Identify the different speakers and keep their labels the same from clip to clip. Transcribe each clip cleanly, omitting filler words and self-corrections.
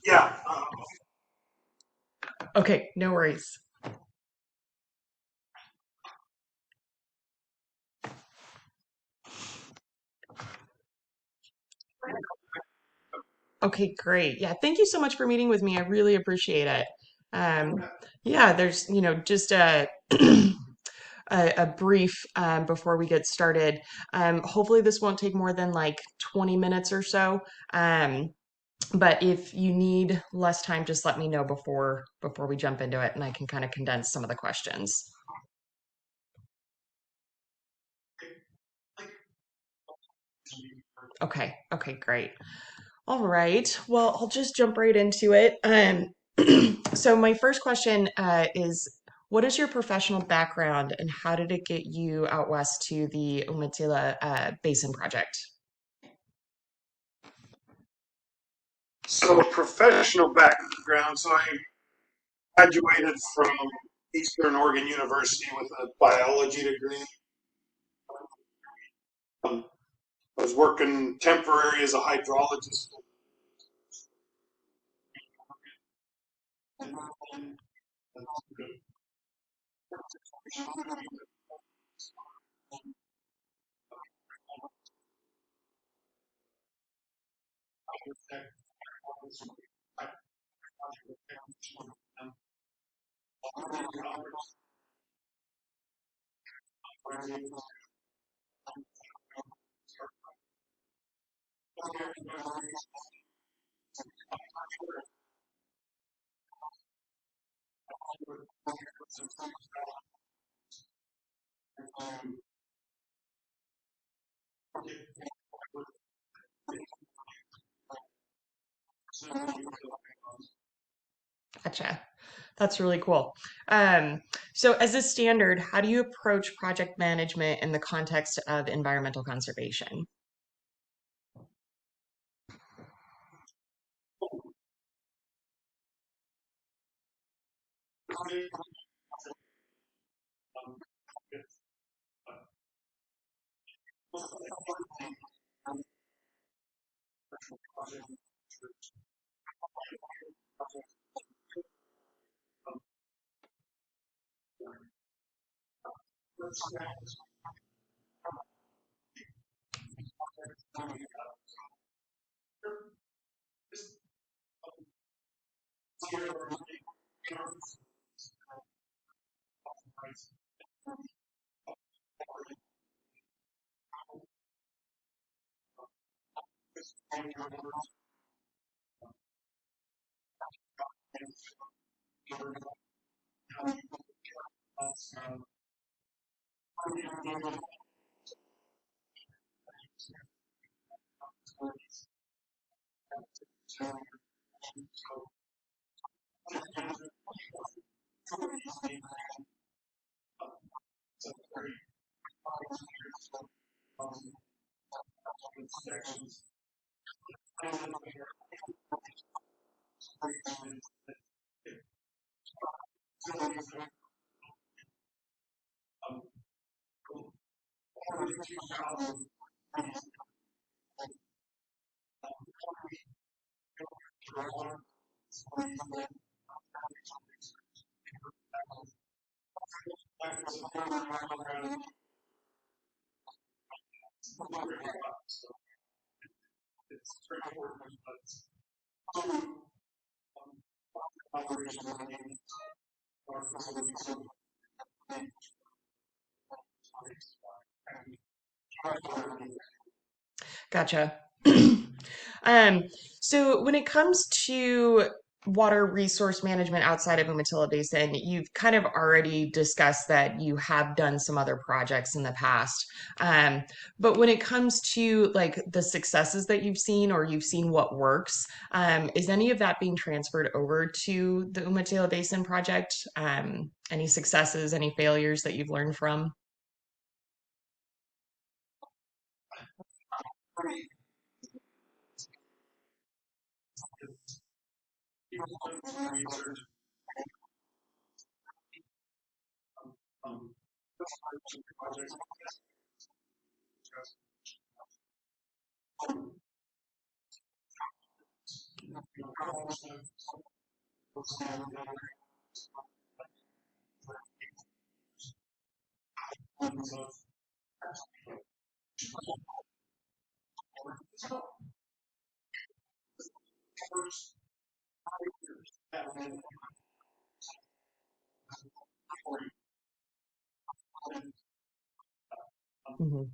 Speaker 1: Yeah.
Speaker 2: Okay, no worries. Okay, great. Yeah, thank you so much for meeting with me. I really appreciate it. Um, yeah, there's, just a brief before we get started. Hopefully this won't take more than like 20 minutes or so. Um, but if you need less time, just let me know before we jump into it, and I can kind of condense some of the questions. Okay, okay, great. All right. Well, I'll just jump right into it. So my first question is, what is your professional background and how did it get you out west to the Umatilla Basin Project?
Speaker 1: So professional background. So I graduated from Eastern Oregon University with a biology degree. I was working temporary as a hydrologist.
Speaker 2: Gotcha. That's really cool. Um, so as a standard, how do you approach project management in the context of environmental conservation? Gotcha. Um, so when it comes to water resource management outside of Umatilla Basin, you've kind of already discussed that you have done some other projects in the past. Um, but when it comes to like the successes that you've seen or you've seen what works, is any of that being transferred over to the Umatilla Basin project? Any successes, any failures that you've learned from? Mhm.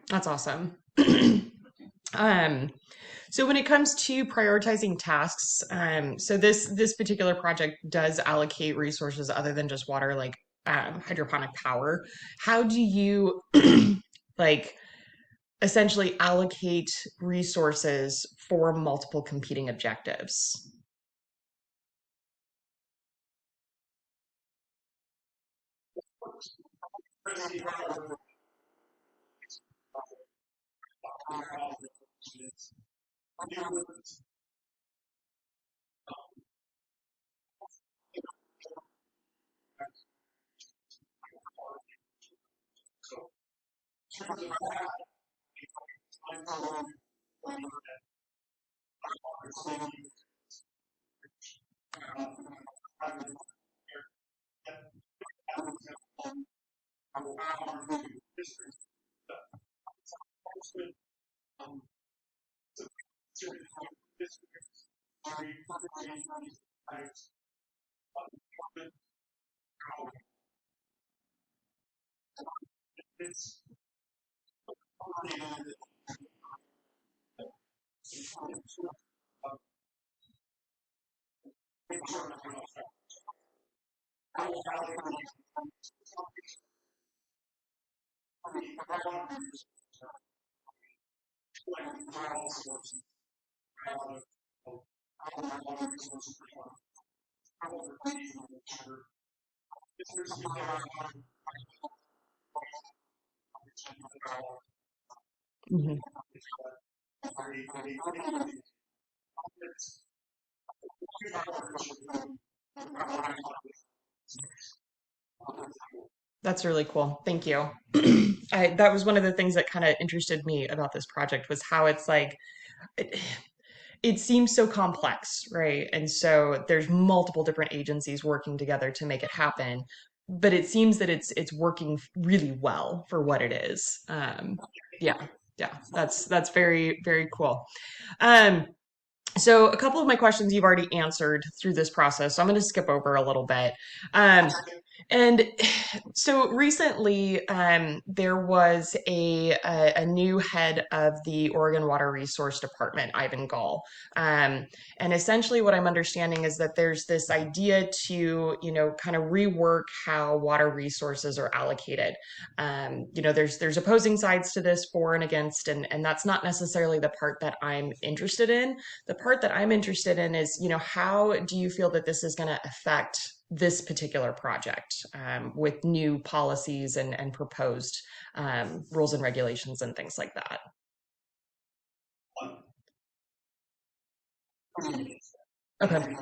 Speaker 2: That's awesome. um, so when it comes to prioritizing tasks, so this particular project does allocate resources other than just water, like hydroponic power. How do you like essentially allocate resources for multiple competing objectives? Mhm. That's really cool. Thank you. That was one of the things that kind of interested me about this project was how it's like it, it seems so complex, right? And so there's multiple different agencies working together to make it happen, but it seems that it's working really well for what it is. Yeah, yeah, that's very very cool. Um, so a couple of my questions you've already answered through this process, so I'm going to skip over a little bit. Um, and so recently, there was a new head of the Oregon Water Resource Department, Ivan Gall. Um, and essentially, what I'm understanding is that there's this idea to, kind of rework how water resources are allocated. There's opposing sides to this, for and against, and that's not necessarily the part that I'm interested in. The part that I'm interested in is, how do you feel that this is going to affect this particular project with new policies and proposed rules and regulations and things like that? Okay.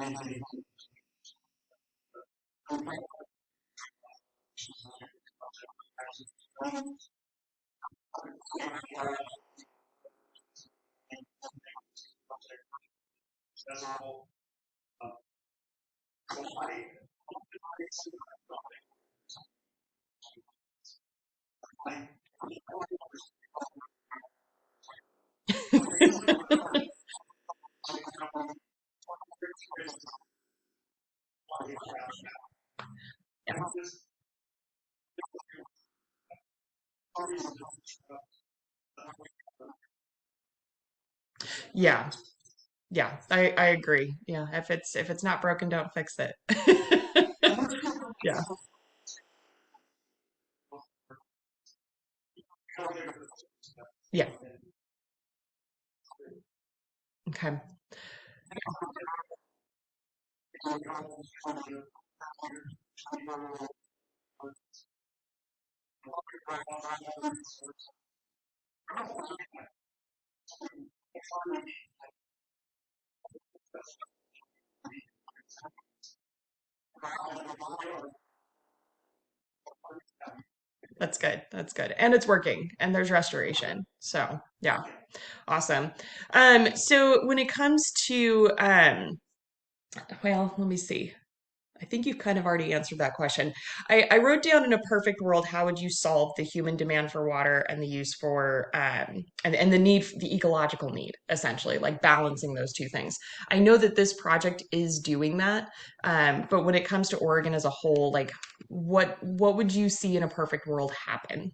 Speaker 2: Yeah, yeah, I agree. Yeah, if it's not broken, don't fix it. Yeah, yeah. Okay. That's good. That's good. And it's working and there's restoration. So, yeah, awesome. So when it comes to well, let me see. I think you've kind of already answered that question. I wrote down in a perfect world, how would you solve the human demand for water and the use for and the need, the ecological need, essentially, like balancing those two things. I know that this project is doing that, but when it comes to Oregon as a whole, like what would you see in a perfect world happen?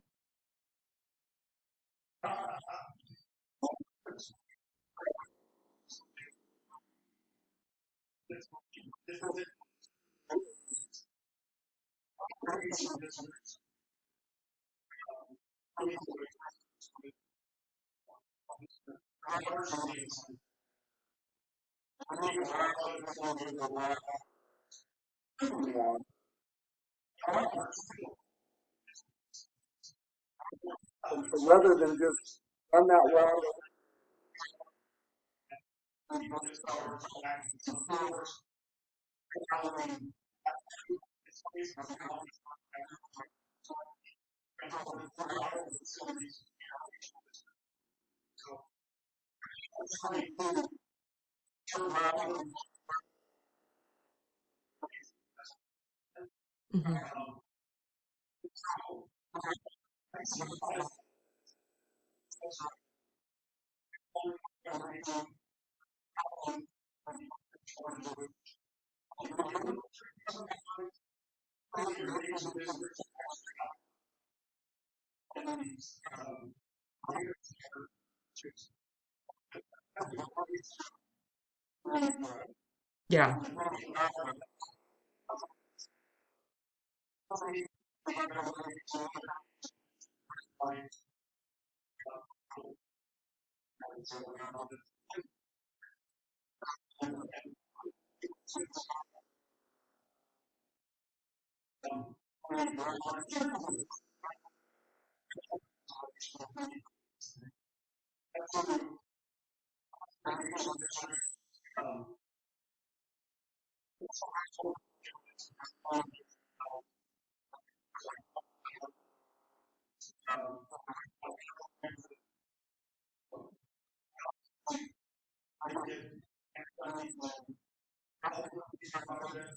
Speaker 1: Rather than just run that well.
Speaker 2: Mhm. Yeah.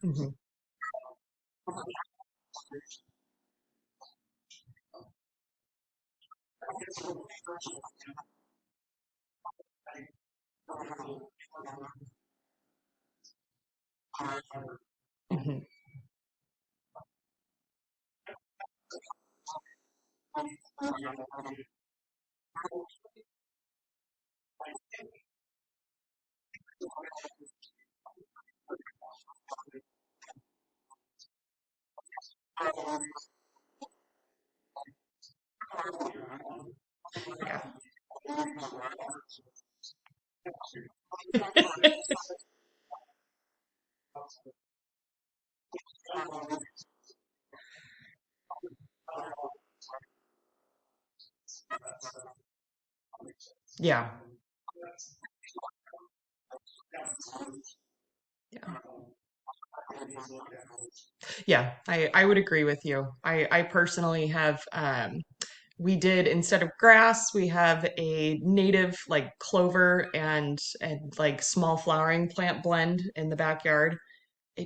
Speaker 2: Mhm. Mhm. Yeah. Yeah. Yeah. Yeah, I would agree with you. I personally have we did, instead of grass, we have a native like clover and like small flowering plant blend in the backyard.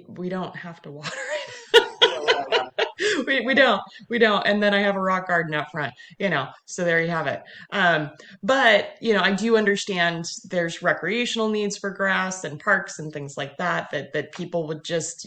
Speaker 2: We don't have to water it. we don't. And then I have a rock garden out front, so there you have it. But I do understand there's recreational needs for grass and parks and things like that, that people would just,